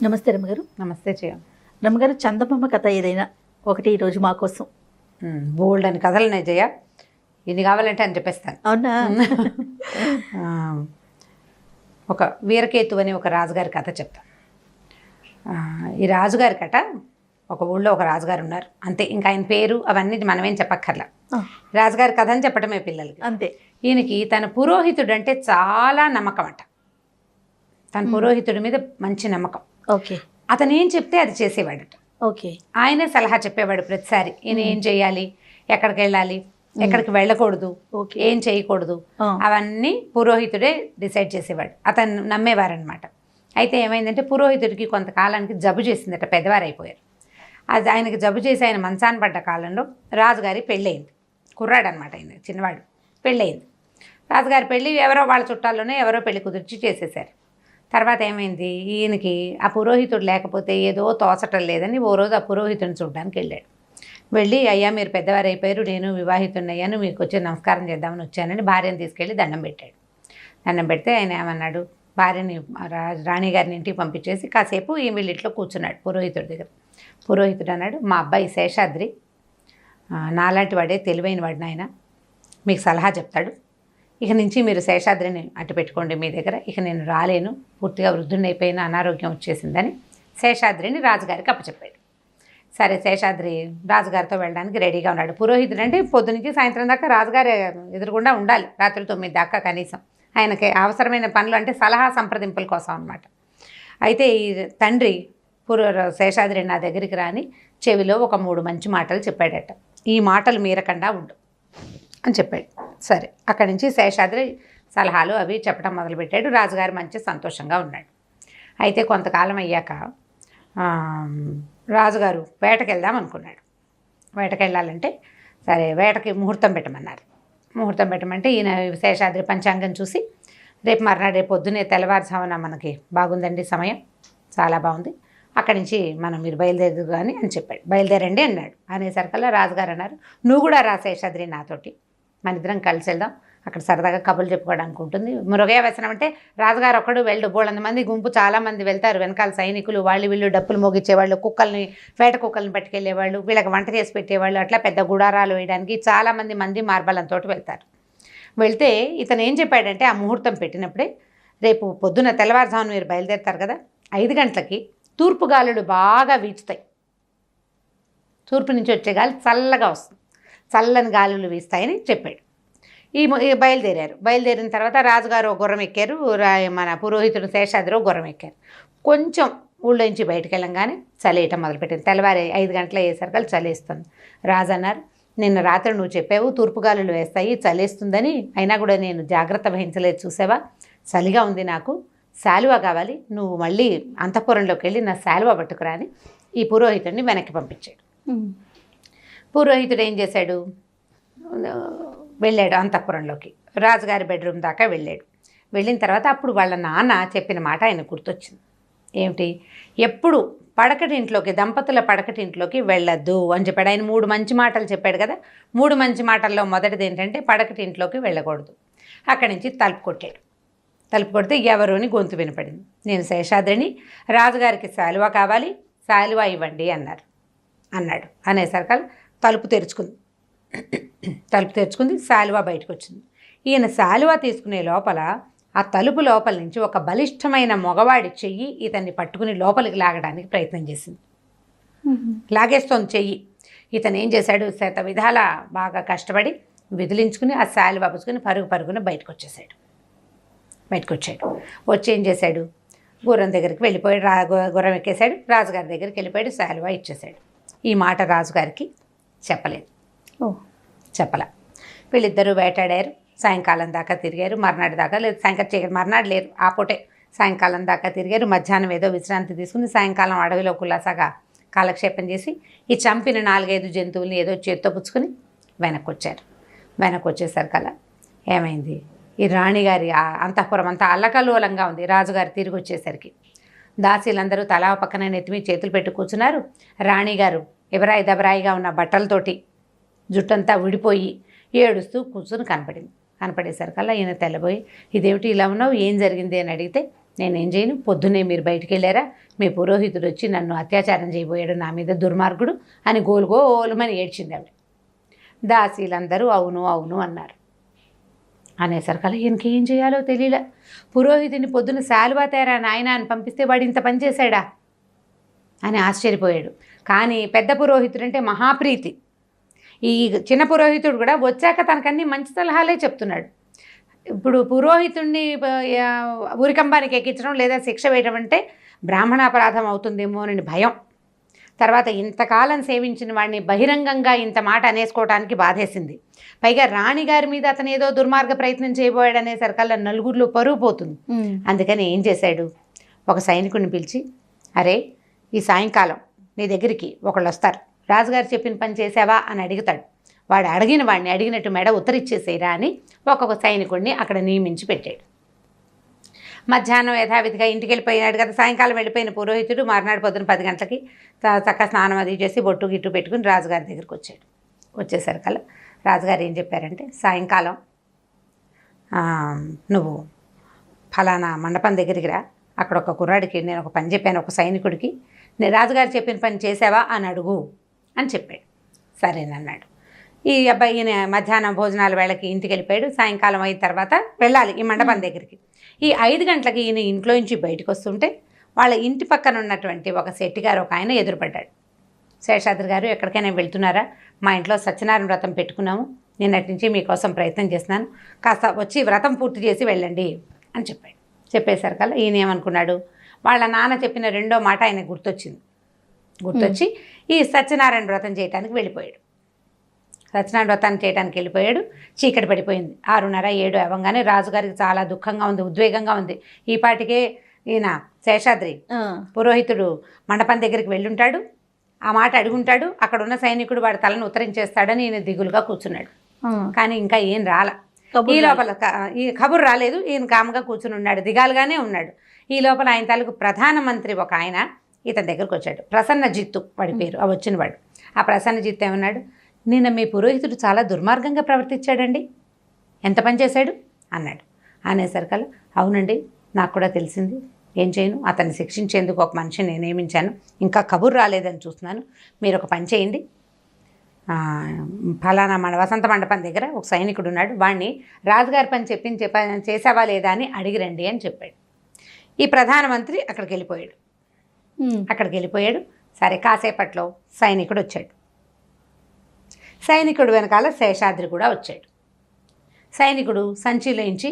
నమస్తే రమ్మగారు. నమస్తే చేయ. రమ్మగారు, చందమామ కథ ఏదైనా ఒకటి ఈరోజు మా కోసం. బోల్డ్ అని కథలు ఉన్నాయి జయ, ఇన్ని కావాలంటే అని చెప్పేస్తాను. అవునా? ఒక వీరకేతు అని ఒక రాజుగారి కథ చెప్తా. ఈ రాజుగారి కథ, ఒక ఊళ్ళో ఒక రాజుగారు ఉన్నారు అంతే, ఇంకా ఆయన పేరు అవన్నీ మనమేం చెప్పక్కర్లా, రాజుగారి కథ అని చెప్పడమే పిల్లలకి అంతే. ఈయనకి తన పురోహితుడు అంటే చాలా నమ్మకం అంట. తన పురోహితుడి మీద మంచి నమ్మకం. ఓకే. అతను ఏం చెప్తే అది చేసేవాడట. ఓకే. ఆయనే సలహా చెప్పేవాడు ప్రతిసారి. ఈయన ఏం చేయాలి, ఎక్కడికి వెళ్ళాలి, ఎక్కడికి వెళ్ళకూడదు, ఏం చేయకూడదు, అవన్నీ పురోహితుడే డిసైడ్ చేసేవాడు. అతను నమ్మేవారనమాట. అయితే ఏమైందంటే పురోహితుడికి కొంతకాలానికి జబ్బు చేసిందట, పెద్దవారైపోయారు. అది ఆయనకి జబ్బు చేసి ఆయన మంచాన పడ్డ కాలంలో రాజుగారి పెళ్ళయింది. కుర్రాడు అనమాట, ఆయన చిన్నవాడు. పెళ్ళయింది. రాజుగారి పెళ్ళి ఎవరో వాళ్ళ చుట్టాల్లోనే ఎవరో పెళ్లి కుదిర్చి చేసేసారు. తర్వాత ఏమైంది, ఈయనకి ఆ పురోహితుడు లేకపోతే ఏదో తోచటం లేదని ఓ రోజు ఆ పురోహితుడిని చూడడానికి వెళ్ళాడు. వెళ్ళి, అయ్యా మీరు పెద్దవారు అయిపోయారు, నేను వివాహితుడిని అయ్యాను, మీకు వచ్చి నమస్కారం చేద్దామని వచ్చానని భార్యను తీసుకెళ్ళి దండం పెట్టాడు. దండం పెడితే ఆయన ఏమన్నాడు, భార్యని రాణిగారిని ఇంటికి పంపించేసి కాసేపు ఈ వీళ్ళింట్లో కూర్చున్నాడు పురోహితుడి దగ్గర. పురోహితుడు అన్నాడు, మా అబ్బాయి శేషాద్రి నాలాంటి వాడే, తెలివైన వాడు నాయన, మీకు సలహా చెప్తాడు. ఇక నుంచి మీరు శేషాద్రిని అట్టు పెట్టుకోండి మీ దగ్గర, ఇక నేను రాలేను, పూర్తిగా వృద్ధుడిని అయిపోయిన, అనారోగ్యం వచ్చేసిందని శేషాద్రిని రాజుగారికి అప్పచెప్పాడు. సరే, శేషాద్రి రాజుగారితో వెళ్ళడానికి రెడీగా ఉన్నాడు. పురోహితుడు అంటే పొద్దు నుంచి సాయంత్రం దాకా రాజుగారి ఎదురుగుండా ఉండాలి, రాత్రి 9 దాకా కనీసం. ఆయనకి అవసరమైన పనులు అంటే సలహా సంప్రదింపుల కోసం అన్నమాట. అయితే ఈ తండ్రి శేషాద్రి నా దగ్గరికి రాని చెవిలో ఒక 3 మంచి మాటలు చెప్పాడట. ఈ మాటలు మీరకుండా ఉండు అని చెప్పాడు. సరే, అక్కడి నుంచి శేషాద్రి సలహాలు అవి చెప్పడం మొదలుపెట్టాడు. రాజుగారు మంచి సంతోషంగా ఉన్నాడు. అయితే కొంతకాలం అయ్యాక రాజుగారు వేటకి వెళ్దాం అనుకున్నాడు. వేటకి వెళ్ళాలంటే సరే, వేటకి ముహూర్తం పెట్టమన్నారు. ముహూర్తం పెట్టమంటే ఈయన శేషాద్రి పంచాంగం చూసి, రేపు మర్నాడు, రేపు పొద్దునే తెల్లవారుజామున మనకి బాగుందండి సమయం, చాలా బాగుంది, అక్కడి నుంచి మీరు బయలుదేరదు కానీ అని చెప్పాడు. బయలుదేరండి అన్నాడు. అనేసరికల్లా రాజుగారు అన్నారు, నువ్వు కూడా రా శేషాద్రి నాతోటి, మన ఇద్దరం కలిసి వెళ్దాం, అక్కడ సరదాగా కబుర్లు చెప్పుకోవడానికి ఉంటుంది. మృగయ వ్యసనం అంటే రాజుగారు ఒక్కడు వెళ్ళడు, బోళ్ళంత మంది గుంపు చాలామంది వెళ్తారు, వెనకాల సైనికులు, వీళ్ళు డప్పులు మోగించేవాళ్ళు, కుక్కల్ని, వేట కుక్కల్ని పట్టుకెళ్ళేవాళ్ళు, వీళ్ళకి వంట చేసి పెట్టేవాళ్ళు, అట్లా పెద్ద గుడారాలు వేయడానికి చాలామంది మార్బలంతో వెళ్తారు. వెళ్తే ఇతను ఏం చెప్పాడంటే, ఆ ముహూర్తం పెట్టినప్పుడే, రేపు పొద్దున తెల్లవారుజామున మీరు బయలుదేరుతారు కదా, 5 గంటలకి తూర్పు గాలులు బాగా వీచుతాయి, తూర్పు నుంచి వచ్చే గాలి చల్లగా వస్తుంది, చల్లని గాలులు వీస్తాయని చెప్పాడు. బయలుదేరారు. బయలుదేరిన తర్వాత రాజుగారు గుర్రం ఎక్కారు, మన పురోహితుడు శేషాద్రి గుర్రం ఎక్కారు. కొంచెం ఊళ్ళో నుంచి బయటకు వెళ్ళంగానే చలేయటం మొదలుపెట్టింది. తెల్లవారి 5 గంటల అయ్యేసరికి చలేస్తుంది. రాజు అన్నారు, నిన్న రాత్రి నువ్వు చెప్పావు తూర్పు గాలులు వేస్తాయి, చలేస్తుందని, అయినా కూడా నేను జాగ్రత్త వహించలేదు, చూసావా, చలిగా ఉంది, నాకు శాలువా కావాలి, నువ్వు మళ్ళీ అంతఃపురంలోకి వెళ్ళి నా శాలువా పట్టుకురా అని ఈ పురోహితుడిని వెనక్కి పంపించాడు. పురోహితుడు ఏం చేశాడు, వెళ్ళాడు అంతఃపురంలోకి, రాజుగారి బెడ్రూమ్ దాకా వెళ్ళాడు. వెళ్ళిన తర్వాత అప్పుడు వాళ్ళ నాన్న చెప్పిన మాట ఆయన గుర్తొచ్చింది. ఏమిటి, ఎప్పుడు పడకటింట్లోకి, దంపతుల పడకటింట్లోకి వెళ్ళొద్దు అని చెప్పాడు. ఆయన 3 మంచి మాటలు చెప్పాడు కదా. 3 మంచి మాటల్లో మొదటిది ఏంటంటే పడకటింట్లోకి వెళ్ళకూడదు. అక్కడి నుంచి తలుపు కొట్టాడు. తలుపు కొడితే ఎవరు అని గొంతు వినపడింది. నేను శేషాద్రిని, రాజుగారికి శాలువా కావాలి, శాలువా ఇవ్వండి అన్నాడు. అనేసరికి తలుపు తెరుచుకుంది. శాలువా బయటకు వచ్చింది. ఈయన శాలువా తీసుకునే లోపల ఆ తలుపు లోపల నుంచి ఒక బలిష్టమైన మగవాడి చెయ్యి ఇతన్ని పట్టుకుని లోపలికి లాగడానికి ప్రయత్నం చేసింది. లాగేస్తోంది చెయ్యి. ఇతను ఏం చేశాడు, శత విధాల బాగా కష్టపడి విదిలించుకుని ఆ శాలువా పుచ్చుకుని పరుగున బయటకు వచ్చాడు. వచ్చి ఏం చేశాడు, గుర్రం దగ్గరికి వెళ్ళిపోయాడు. గుర్రం ఎక్కేశాడు, రాజుగారి దగ్గరికి వెళ్ళిపోయాడు, శాలువా ఇచ్చేశాడు. ఈ మాట రాజుగారికి చెప్పలేదు. చెప్పలా. వీళ్ళిద్దరూ వేటాడారు, సాయంకాలం దాకా తిరిగారు, మర్నాడు దాకా లేదు, సాయంకాలం మర్నాడు లేరు, ఆ పూటే సాయంకాలం దాకా తిరిగారు. మధ్యాహ్నం ఏదో విశ్రాంతి తీసుకుని సాయంకాలం అడవిలో కులాసాగా కాలక్షేపం చేసి ఈ చంపిన 4-5 జంతువుల్ని ఏదో చేత్తో పుచ్చుకొని వెనక్కి వచ్చేసరికల్లా ఏమైంది, ఈ రాణిగారి అంతఃపురం అంతా అల్లకల్లోలంగా ఉంది. రాజుగారు తిరిగి వచ్చేసరికి దాసీలందరూ తలా పక్కన నెత్తిమీ చేతులు పెట్టి కూర్చున్నారు. రాణిగారు ఎబరాయి దబరాయిగా ఉన్న బట్టలతోటి జుట్టంతా విడిపోయి ఏడుస్తూ కూర్చుని కనపడేసరికల్లా ఈయన తెల్లబోయి, ఇదేమిటి ఇలా ఉన్నావు, ఏం జరిగింది అని అడిగితే నేనేం చేయను, పొద్దున్నే మీరు బయటికి వెళ్ళారా, మీ పురోహితుడు వచ్చి నన్ను అత్యాచారం చేయబోయాడు, నా మీద దుర్మార్గుడు అని గోలుమని ఏడ్చింది ఆవిడ. దాసీలందరూ అవును అవును అన్నారు. అనేసరికల్లా ఈయనకేం చేయాలో తెలియలే. పురోహితుని పొద్దున్న శాలువా తేరా నాయన అని పంపిస్తే వాడు ఇంత పని చేశాడా అని ఆశ్చర్యపోయాడు. కానీ పెద్ద పురోహితుడు అంటే మహాప్రీతి. ఈ చిన్న పురోహితుడు కూడా వచ్చాక తనకన్నీ మంచి సలహాలే చెప్తున్నాడు. ఇప్పుడు పురోహితుడిని ఊరికంబానికి ఎక్కించడం లేదా శిక్ష వేయడం అంటే బ్రాహ్మణాపరాధం అవుతుందేమో అని భయం. తర్వాత ఇంతకాలం సేవించిన వాడిని బహిరంగంగా ఇంత మాట అనేసుకోవడానికి బాధేసింది. పైగా రాణిగారి మీద అతను ఏదో దుర్మార్గ ప్రయత్నం చేయబోయాడు అనేసరికల్లా నలుగురిలో పరువు పోతుంది. అందుకని ఏం చేశాడు, ఒక సైనికుడిని పిలిచి, అరే ఈ సాయంకాలం నీ దగ్గరికి ఒకళ్ళు వస్తారు, రాజుగారు చెప్పిన పని చేసావా అని అడుగుతాడు. వాడు అడిగిన వాడిని అడిగినట్టు మెడ ఉత్తరిచ్చేసేరా అని ఒక్కొక్క సైనికుడిని అక్కడ నియమించి పెట్టాడు. మధ్యాహ్నం యథావిధిగా ఇంటికి వెళ్ళిపోయినాడు కదా. సాయంకాలం వెళ్ళిపోయిన పురోహితుడు మర్నాడు పొద్దున 10 గంటలకి చక్కగా స్నానం అది చేసి బొట్టు గిట్టు పెట్టుకుని రాజుగారి దగ్గరికి వచ్చాడు. వచ్చేసరికల్లా రాజుగారు ఏం చెప్పారంటే, సాయంకాలం నువ్వు ఫలానా మండపం దగ్గరికి రా, అక్కడ ఒక కుర్రాడికి నేను ఒక పని చెప్పాను, ఒక సైనికుడికి, నేను రాజుగారు చెప్పిన పని చేసావా అని అడుగు అని చెప్పాడు. సరేనన్నాడు. ఈ అబ్బాయి ఈయన మధ్యాహ్నం భోజనాల వేళకి ఇంటికి వెళ్ళిపోయాడు. సాయంకాలం అయిన తర్వాత వెళ్ళాలి ఈ మండపం దగ్గరికి. ఈ 5 గంటలకి ఈయన ఇంట్లో నుంచి బయటకు వస్తుంటే వాళ్ళ ఇంటి పక్కన ఉన్నటువంటి ఒక శెట్టి గారు ఒక ఆయన ఎదురుపడ్డాడు. శేషాద్రి గారు ఎక్కడికైనా వెళ్తున్నారా, మా ఇంట్లో సత్యనారాయణ వ్రతం పెట్టుకున్నాము, నిన్నటి నుంచి మీకోసం ప్రయత్నం చేస్తున్నాను, కాస్త వచ్చి వ్రతం పూర్తి చేసి వెళ్ళండి అని చెప్పాడు. చెప్పేసరికల్లా ఈయన ఏమనుకున్నాడు, వాళ్ళ నాన్న చెప్పిన రెండో మాట ఆయన గుర్తొచ్చి ఈ సత్యనారాయణ వ్రతం చేయడానికి వెళ్ళిపోయాడు. సత్యనారాయణ వ్రతాన్ని చేయడానికి వెళ్ళిపోయాడు. చీకటి పడిపోయింది. 6:30 7 అవ్వగానే రాజుగారికి చాలా దుఃఖంగా ఉంది, ఉద్వేగంగా ఉంది. ఈ పాటికే ఈయన శేషాద్రి పురోహితుడు మండపం దగ్గరికి వెళ్ళుంటాడు, ఆ మాట అడుగుంటాడు. అక్కడ ఉన్న సైనికుడు వాడి తలను ఉత్తరించేస్తాడని ఈయన దిగులుగా కూర్చున్నాడు. కానీ ఇంకా ఏం రాల. ఈ లోపల ఈ కబురు రాలేదు. ఈయన కామ్గా కూర్చుని ఉన్నాడు, దిగాలుగానే ఉన్నాడు. ఈ లోపల ఆయన తాలూకు ప్రధానమంత్రి ఒక ఆయన ఇతని దగ్గరకు వచ్చాడు. ప్రసన్నజిత్తు వాడి పేరు, ఆ వచ్చినవాడు. ఆ ప్రసన్నజిత్తు ఏమన్నాడు, నిన్న మీ పురోహితుడు చాలా దుర్మార్గంగా ప్రవర్తించాడండి, ఎంత పని చేశాడు అన్నాడు. అనేసరికల్లా అవునండి, నాకు కూడా తెలిసింది, ఏం చేయను, అతన్ని శిక్షించేందుకు ఒక మనిషిని నేను నియమించాను, ఇంకా కబురు రాలేదని చూస్తున్నాను, మీరు ఒక పని చేయండి, ఫలానా మన వసంత మండపం దగ్గర ఒక సైనికుడు ఉన్నాడు, వాడిని రాజుగారి పని చేసావా లేదా అని అడిగిరండి అని చెప్పాడు. ఈ ప్రధానమంత్రి అక్కడికి వెళ్ళిపోయాడు. సరే, కాసేపట్లో సైనికుడు వచ్చాడు. సైనికుడు వెనకాల శేషాద్రి కూడా వచ్చాడు. సైనికుడు సంచిలోంచి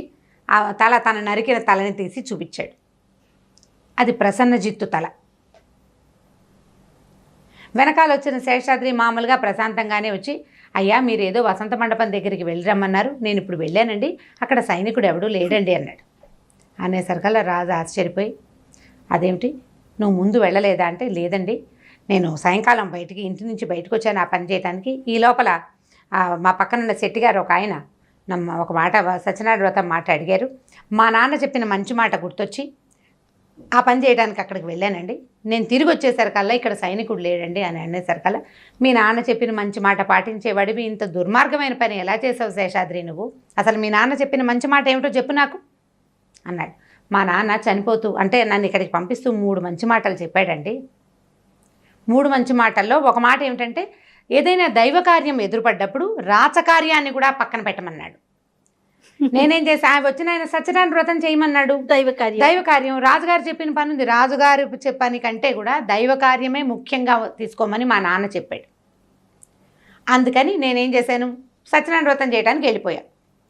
ఆ తన నరికిన తలని తీసి చూపించాడు. అది ప్రసన్నజిత్తు తల. వెనకాల వచ్చిన శేషాద్రి మామూలుగా ప్రశాంతంగానే వచ్చి, అయ్యా మీరు ఏదో వసంత మండపం దగ్గరికి వెళ్ళరమ్మన్నారు, నేను ఇప్పుడు వెళ్ళానండి, అక్కడ సైనికుడు ఎవడూ లేడండి అన్నాడు. అనేసరికల్లా రాజు ఆశ్చర్యపోయి, అదేమిటి నువ్వు ముందు వెళ్ళలేదా అంటే, లేదండి, నేను సాయంకాలం ఇంటి నుంచి బయటకు వచ్చాను ఆ పని చేయడానికి. ఈ లోపల మా పక్కనున్న శెట్టి గారు ఒక ఆయన ఒక మాట, సత్యనారాయణ వ్రతం మాట అడిగారు, మా నాన్న చెప్పిన మంచి మాట గుర్తొచ్చి ఆ పని చేయడానికి అక్కడికి వెళ్ళానండి, నేను తిరిగి వచ్చేసరికల్లా ఇక్కడ సైనికుడు లేడండి అని అనేసరికల్లా, మీ నాన్న చెప్పిన మంచి మాట పాటించేవాడివి ఇంత దుర్మార్గమైన పని ఎలా చేసావు శేషాద్రి నువ్వు, అసలు మీ నాన్న చెప్పిన మంచి మాట ఏమిటో చెప్పు నాకు అన్నాడు. మా నాన్న చనిపోతూ అంటే నన్ను ఇక్కడికి పంపిస్తూ 3 మంచి మాటలు చెప్పాడండి. 3 మంచి మాటల్లో ఒక మాట ఏమిటంటే, ఏదైనా దైవకార్యం ఎదురుపడ్డప్పుడు రాచకార్యాన్ని కూడా పక్కన పెట్టమన్నాడు. నేనేం చేసి వచ్చిన ఆయన సత్యనారాయణ వ్రతం చేయమన్నాడు. దైవకార్యం రాజుగారు చెప్పిన పని ఉంది, రాజుగారు చెప్పని కంటే కూడా దైవకార్యమే ముఖ్యంగా తీసుకోమని మా నాన్న చెప్పాడు. అందుకని నేనేం చేశాను, సత్యనారాయణ వ్రతం చేయడానికి వెళ్ళిపోయా.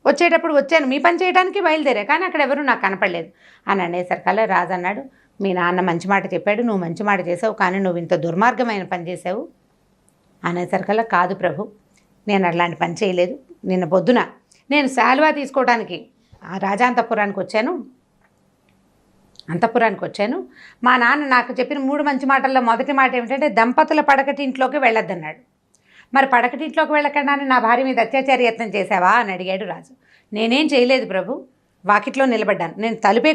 వచ్చేటప్పుడు వచ్చాను, మీ పని చేయడానికి బయలుదేరా, కానీ అక్కడ ఎవరు నాకు కనపడలేదు అని అనేసరికల్లా రాజు అన్నాడు, మీ నాన్న మంచి మాట చెప్పాడు, నువ్వు మంచి మాట చేసావు, కానీ నువ్వు ఇంత దుర్మార్గమైన పని చేసావు అనేసరికల్లా, కాదు ప్రభు, నేను అలాంటి పని చేయలేదు, నిన్న పొద్దున నేను శాలువా తీసుకోవడానికి రాజాంతపురానికి వచ్చాను, మా నాన్న నాకు చెప్పిన 3 మంచి మాటల్లో మొదటి మాట ఏమిటంటే, దంపతుల పడకటింట్లోకి వెళ్ళొద్దన్నాడు. మరి పడకటింట్లోకి వెళ్ళకుండా నా భార్య మీద అత్యాచార యత్నం చేశావా అని అడిగాడు రాజు. నేనేం చేయలేదు ప్రభు, వాకిట్లో నిలబడ్డాను, నేను తలుపే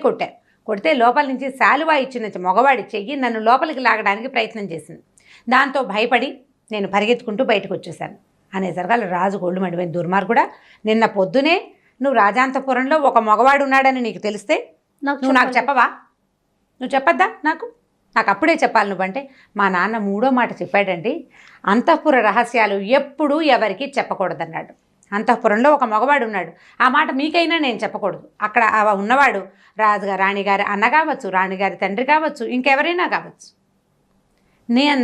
కొడితే లోపల నుంచి శాలువా ఇచ్చిన మగవాడి చెయ్యి నన్ను లోపలికి లాగడానికి ప్రయత్నం చేసింది, దాంతో భయపడి నేను పరిగెత్తుకుంటూ బయటకు వచ్చేసాను అనేసరికల్లా రాజు గోళ్ళు మడిపోయిన, దుర్మార్గుడా, నిన్న పొద్దునే నువ్వు రాజాంతపురంలో ఒక మగవాడు ఉన్నాడని నీకు తెలిస్తే నువ్వు నాకు చెప్పవా? నువ్వు చెప్పద్దా నాకు అప్పుడే చెప్పాలి నువ్వంటే. మా నాన్న 3వ మాట చెప్పాడండి, అంతఃపుర రహస్యాలు ఎప్పుడూ ఎవరికి చెప్పకూడదన్నాడు. అంతఃపురంలో ఒక మగవాడు ఉన్నాడు, ఆ మాట మీకైనా నేను చెప్పకూడదు. అక్కడ ఉన్నవాడు రాజుగారు రాణిగారి అన్న కావచ్చు, రాణిగారి తండ్రి కావచ్చు, ఇంకెవరైనా కావచ్చు.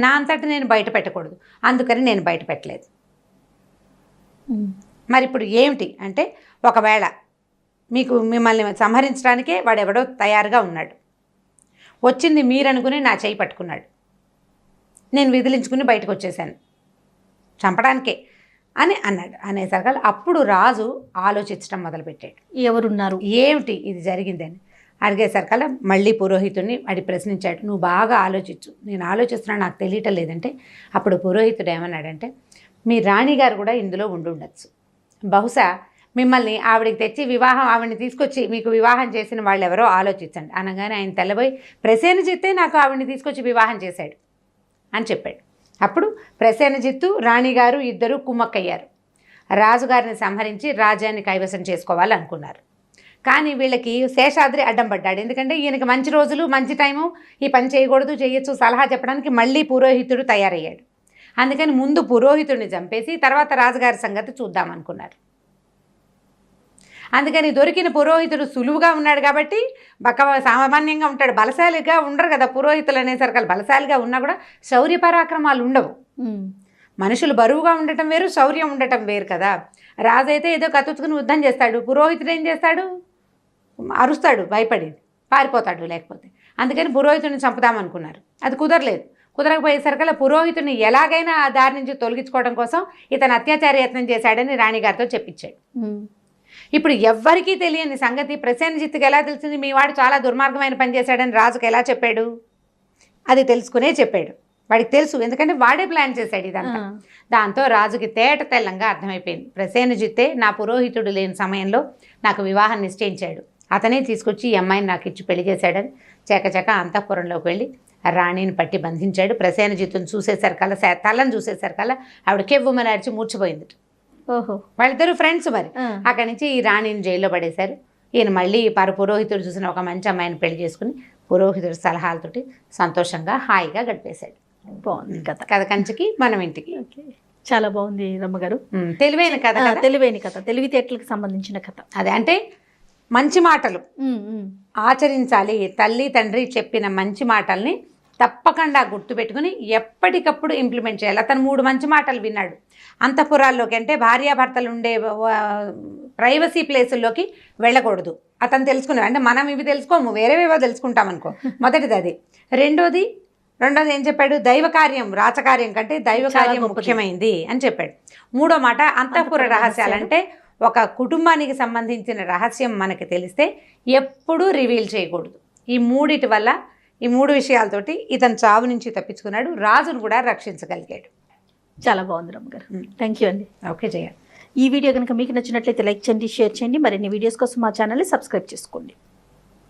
నా అంతటి నేను బయట పెట్టకూడదు, అందుకని నేను బయట పెట్టలేదు. మరి ఇప్పుడు ఏమిటి అంటే, ఒకవేళ మిమ్మల్ని సంహరించడానికే వాడెవడో తయారుగా ఉన్నాడు, వచ్చింది మీరనుకుని నా చేయి పట్టుకున్నాడు, నేను విదిలించుకుని బయటకు వచ్చేసాను చంపడానికే అని అన్నాడు. అనేసరికి అప్పుడు రాజు ఆలోచించడం మొదలుపెట్టాడు, ఎవరున్నారు ఏమిటి ఇది జరిగిందని. అడిగేసరికల్లా మళ్ళీ పురోహితుడిని అడి ప్రశ్నించాడు, నువ్వు బాగా ఆలోచించు, నేను ఆలోచిస్తున్నా నాకు తెలియటం లేదంటే. అప్పుడు పురోహితుడు ఏమన్నాడంటే, మీ రాణిగారు కూడా ఇందులో ఉండొచ్చు, బహుశా మిమ్మల్ని ఆవిడికి తెచ్చి ఆవిడని తీసుకొచ్చి మీకు వివాహం చేసిన వాళ్ళు ఎవరో ఆలోచించండి అనగానే ఆయన తెల్లబోయి, ప్రసేనజిత్తే నాకు ఆవిడని తీసుకొచ్చి వివాహం చేశాడు అని చెప్పాడు. అప్పుడు ప్రసేనజిత్తు రాణిగారు ఇద్దరు కుమ్మక్కయ్యారు, రాజుగారిని సంహరించి రాజ్యాన్ని కైవసం చేసుకోవాలనుకున్నారు. కానీ వీళ్ళకి శేషాద్రి అడ్డం పడ్డాడు, ఎందుకంటే ఈయనకి మంచి రోజులు మంచి టైము, ఈ పని చేయకూడదు చేయొచ్చు సలహా చెప్పడానికి మళ్ళీ పురోహితుడు తయారయ్యాడు. అందుకని ముందు పురోహితుడిని చంపేసి తర్వాత రాజుగారి సంగతి చూద్దామనుకున్నారు. అందుకని దొరికిన పురోహితుడు సులువుగా ఉన్నాడు కాబట్టి సామాన్యంగా ఉంటాడు, బలశాలిగా ఉండరు కదా పురోహితులు అనేసరికి. బలశాలిగా ఉన్నా కూడా శౌర్య పరాక్రమాలు ఉండవు. మనుషులు బరువుగా ఉండటం వేరు, శౌర్యం ఉండటం వేరు కదా. రాజు అయితే ఏదో కత్తుకుని యుద్ధం చేస్తాడు, పురోహితుడు ఏం చేస్తాడు, అరుస్తాడు, భయపడి పారిపోతాడు లేకపోతే. అందుకని పురోహితుడిని చంపుదామనుకున్నారు, అది కుదరలేదు. కుదరకపోయేసరికల్లా పురోహితుడిని ఎలాగైనా ఆ దారి నుంచి తొలగించుకోవడం కోసం ఇతను అత్యాచార యత్నం చేశాడని రాణిగారితో చెప్పించాడు. ఇప్పుడు ఎవ్వరికీ తెలియని సంగతి ప్రసేనజిత్తుకి ఎలా తెలిసింది, మీ వాడు చాలా దుర్మార్గమైన పని చేశాడని రాజుకు ఎలా చెప్పాడు? అది తెలుసుకునే చెప్పాడు, వాడికి తెలుసు, ఎందుకంటే వాడే ప్లాన్ చేశాడు ఇదంతా. దాంతో రాజుకి తేట తెల్లంగా అర్థమైపోయింది, ప్రసేనజిత్తే నా పురోహితుడు లేని సమయంలో నాకు వివాహం నిశ్చయించాడు, అతనే తీసుకొచ్చి ఈ అమ్మాయిని నాకు ఇచ్చి పెళ్లి చేశాడని చకచక అంతఃపురంలోకి వెళ్ళి రాణిని పట్టి బంధించాడు. ప్రసేనజిత్తుని చూసేసరికల్లా, తలని చూసేసరికల్లా ఆవిడ కెవ్వుమని అరిచి మూర్చిపోయింది. ఓహో, వాళ్ళిద్దరు ఫ్రెండ్స్. మరి అక్కడి నుంచి ఈ రాణిని జైల్లో పడేశారు. ఈయన మళ్ళీ పురోహితుడు చూసిన ఒక మంచి అమ్మాయిని పెళ్లి చేసుకుని పురోహితుడి సలహాలతోటి సంతోషంగా హాయిగా గడిపేశాడు. బాగుంది కథ. కథ కంచికి మనం ఇంటికి. చాలా బాగుంది రమ్మగారు, తెలివైన కథ, తెలివైన కథ, తెలివితేటలకు సంబంధించిన కథ. అదే అంటే మంచి మాటలు ఆచరించాలి. తల్లి తండ్రి చెప్పిన మంచి మాటల్ని తప్పకుండా గుర్తుపెట్టుకుని ఎప్పటికప్పుడు ఇంప్లిమెంట్ చేయాలి. అతను 3 మంచి మాటలు విన్నాడు. అంతఃపురాల్లోకి అంటే భార్యాభర్తలు ఉండే ప్రైవసీ ప్లేసుల్లోకి వెళ్ళకూడదు అతను తెలుసుకునేవి. అంటే మనం ఇవి తెలుసుకోము, వేరేవేవో తెలుసుకుంటాం అనుకో. మొదటిది అది. రెండోది ఏం చెప్పాడు, దైవకార్యం రాచకార్యం కంటే దైవకార్యం ముఖ్యమైంది అని చెప్పాడు. 3వ మాట అంతఃపుర రహస్యాలంటే ఒక కుటుంబానికి సంబంధించిన రహస్యం మనకి తెలిస్తే ఎప్పుడూ రివీల్ చేయకూడదు. ఈ 3 విషయాలతోటి ఇతను చావు నుంచి తప్పించుకున్నాడు, రాజును కూడా రక్షించగలిగాడు. చాలా బాగుంది రమ్మగారు, థ్యాంక్ యూ అండి. ఓకే జయ. ఈ వీడియో కనుక మీకు నచ్చినట్లయితే లైక్ చేయండి, షేర్ చేయండి. మరిన్ని వీడియోస్ కోసం మా ఛానల్ని సబ్స్క్రైబ్ చేసుకోండి.